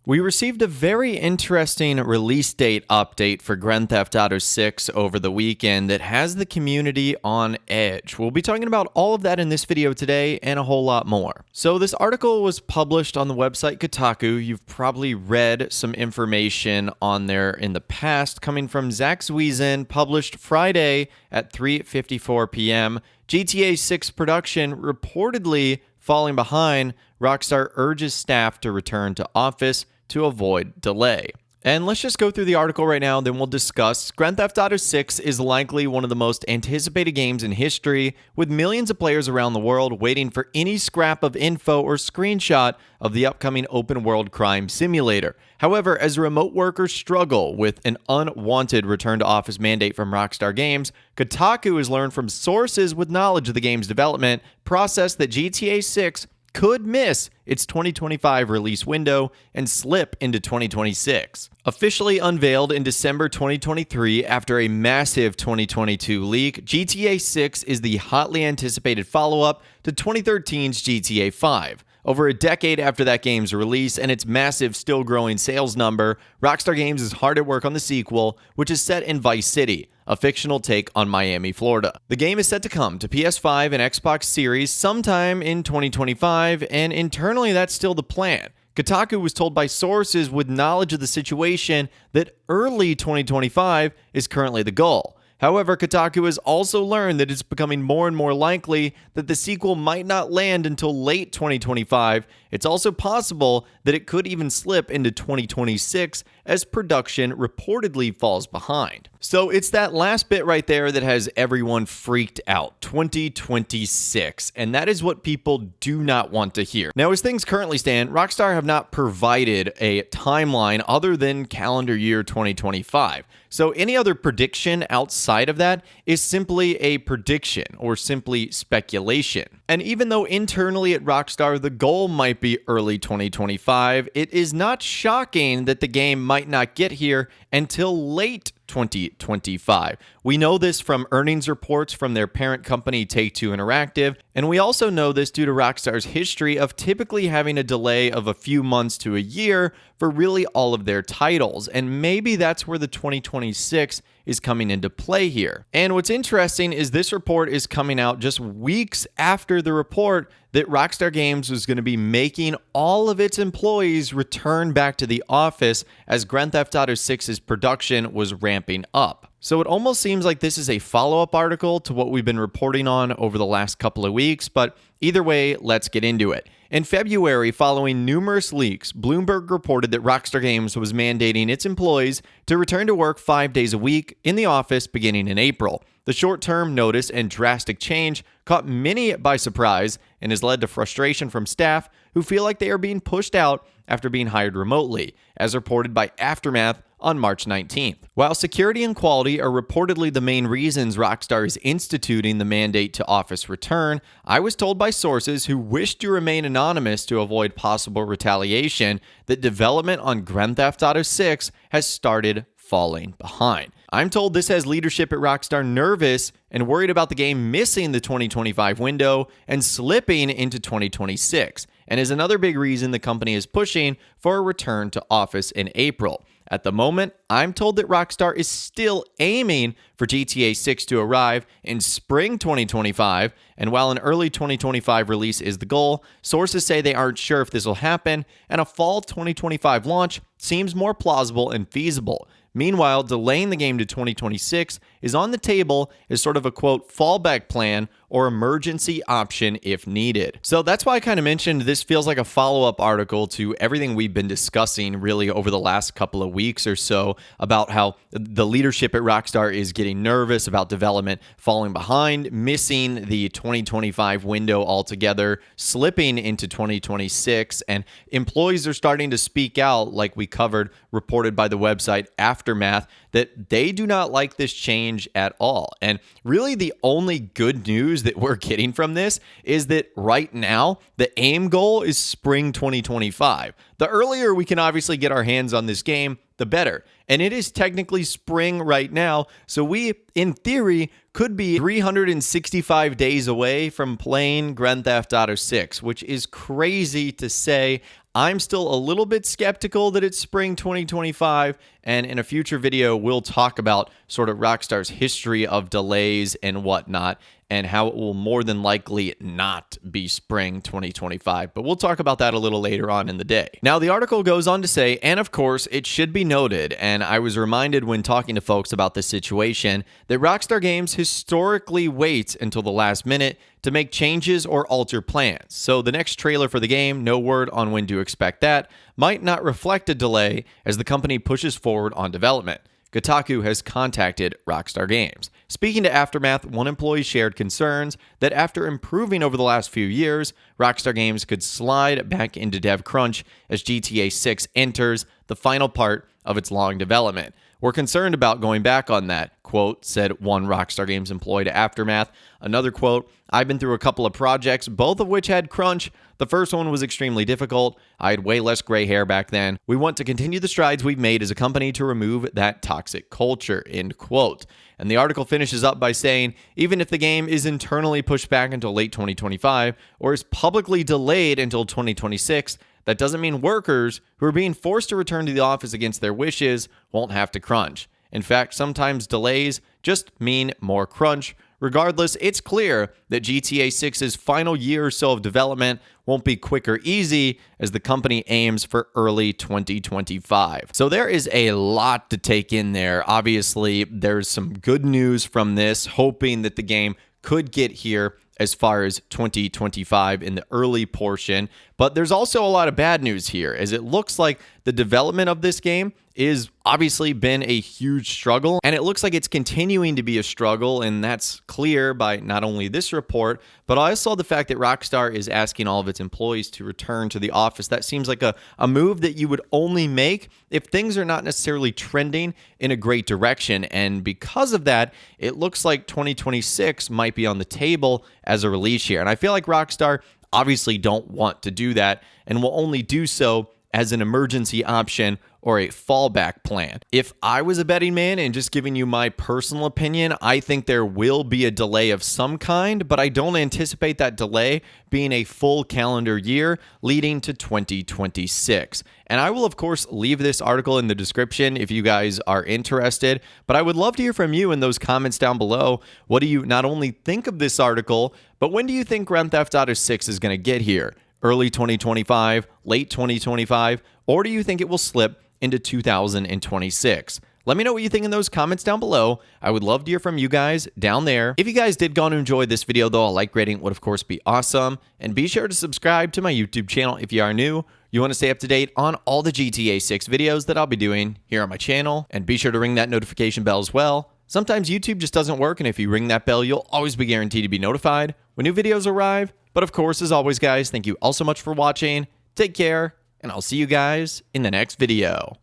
We received a very interesting release date update for Grand Theft Auto 6 over the weekend that has the community on edge. We'll be talking about all of that in this video today and a whole lot more. So this article was published on the website Kotaku. You've probably read some information on there in the past coming from Zach Zwiesen, published Friday at 3:54 p.m. GTA 6 production reportedly falling behind. Rockstar urges staff to return to office to avoid delay. And let's just go through the article right now, then we'll discuss. Grand Theft Auto 6 is likely one of the most anticipated games in history, with millions of players around the world waiting for any scrap of info or screenshot of the upcoming open-world crime simulator. However, as remote workers struggle with an unwanted return-to-office mandate from Rockstar Games, Kotaku has learned from sources with knowledge of the game's development process that GTA 6 could miss its 2025 release window and slip into 2026. Officially unveiled in December 2023 after a massive 2022 leak, GTA 6 is the hotly anticipated follow-up to 2013's GTA 5. Over a decade after that game's release and its massive, still-growing sales number, Rockstar Games is hard at work on the sequel, which is set in Vice City, a fictional take on Miami, Florida. The game is set to come to PS5 and Xbox Series sometime in 2025, and internally that's still the plan. Kotaku was told by sources with knowledge of the situation that early 2025 is currently the goal. However, Kotaku has also learned that it's becoming more and more likely that the sequel might not land until late 2025. It's also possible that it could even slip into 2026 as production reportedly falls behind. So it's that last bit right there that has everyone freaked out, 2026, and that is what people do not want to hear. Now, as things currently stand, Rockstar have not provided a timeline other than calendar year 2025. So any other prediction outside of that is simply a prediction or simply speculation. And even though internally at Rockstar the goal might be early 2025, it is not shocking that the game might not get here until late 2025. We know this from earnings reports from their parent company Take-Two Interactive, and we also know this due to Rockstar's history of typically having a delay of a few months to a year for really all of their titles, and maybe that's where the 2026 is coming into play here. And what's interesting is this report is coming out just weeks after the report that Rockstar Games was going to be making all of its employees return back to the office as Grand Theft Auto 6's production was ramping up. So it almost seems like this is a follow-up article to what we've been reporting on over the last couple of weeks, but either way, let's get into it. In February, following numerous leaks, Bloomberg reported that Rockstar Games was mandating its employees to return to work 5 days a week in the office beginning in April. The short-term notice and drastic change caught many by surprise and has led to frustration from staff who feel like they are being pushed out after being hired remotely, as reported by Aftermath on March 19th. While security and quality are reportedly the main reasons Rockstar is instituting the mandate to office return, I was told by sources who wish to remain anonymous to avoid possible retaliation that development on Grand Theft Auto 6 has started falling behind. I'm told this has leadership at Rockstar nervous and worried about the game missing the 2025 window and slipping into 2026, and is another big reason the company is pushing for a return to office in April. At the moment, I'm told that Rockstar is still aiming for GTA 6 to arrive in spring 2025, and while an early 2025 release is the goal, sources say they aren't sure if this will happen, and a fall 2025 launch seems more plausible and feasible. Meanwhile, delaying the game to 2026 is on the table as sort of a, quote, fallback plan or emergency option if needed. So that's why I kind of mentioned this feels like a follow-up article to everything we've been discussing really over the last couple of weeks or so about how the leadership at Rockstar is getting nervous about development falling behind, missing the 2025 window altogether, slipping into 2026, and employees are starting to speak out, like we covered, reported by the website Aftermath, that they do not like this change at all. And really the only good news that we're getting from this is that right now, the aim goal is spring 2025. The earlier we can obviously get our hands on this game, the better. And it is technically spring right now, so we, in theory, could be 365 days away from playing Grand Theft Auto 6, which is crazy to say. I'm still a little bit skeptical that it's spring 2025, and in a future video, we'll talk about sort of Rockstar's history of delays and whatnot, and how it will more than likely not be spring 2025. But we'll talk about that a little later on in the day. Now, the article goes on to say, and of course, it should be noted, and I was reminded when talking to folks about this situation, that Rockstar Games historically waits until the last minute to make changes or alter plans. So the next trailer for the game, no word on when to expect that, might not reflect a delay as the company pushes forward on development. Kotaku has contacted Rockstar Games. Speaking to Aftermath, one employee shared concerns that after improving over the last few years, Rockstar Games could slide back into dev crunch as GTA 6 enters the final part of its long development. We're concerned about going back on that, quote, said one Rockstar Games employee to Aftermath. Another quote, I've been through a couple of projects, both of which had crunch. The first one was extremely difficult. I had way less gray hair back then. We want to continue the strides we've made as a company to remove that toxic culture, end quote. And the article finishes up by saying, even if the game is internally pushed back until late 2025 or is publicly delayed until 2026, that doesn't mean workers who are being forced to return to the office against their wishes won't have to crunch. In fact, sometimes delays just mean more crunch. Regardless, it's clear that GTA 6's final year or so of development won't be quick or easy as the company aims for early 2025. So there is a lot to take in there. Obviously, there's some good news from this, hoping that the game could get here as far as 2025 in the early portion. But there's also a lot of bad news here, as it looks like the development of this game is obviously been a huge struggle, and it looks like it's continuing to be a struggle, and that's clear by not only this report, but also the fact that Rockstar is asking all of its employees to return to the office. That seems like a move that you would only make if things are not necessarily trending in a great direction, and because of that, it looks like 2026 might be on the table as a release year, and I feel like Rockstar obviously don't want to do that, and will only do so as an emergency option or a fallback plan. If I was a betting man and just giving you my personal opinion, I think there will be a delay of some kind, but I don't anticipate that delay being a full calendar year leading to 2026. And I will, of course, leave this article in the description if you guys are interested, but I would love to hear from you in those comments down below. What do you not only think of this article, but when do you think Grand Theft Auto 6 is going to get here? Early 2025, late 2025, or do you think it will slip into 2026? Let me know what you think in those comments down below. I would love to hear from you guys down there. If you guys did go and enjoy this video, though, a like rating would, of course, be awesome. And be sure to subscribe to my YouTube channel if you are new. You want to stay up to date on all the GTA 6 videos that I'll be doing here on my channel. And be sure to ring that notification bell as well. Sometimes YouTube just doesn't work, and if you ring that bell, you'll always be guaranteed to be notified when new videos arrive. But of course, as always, guys, thank you all so much for watching. Take care, and I'll see you guys in the next video.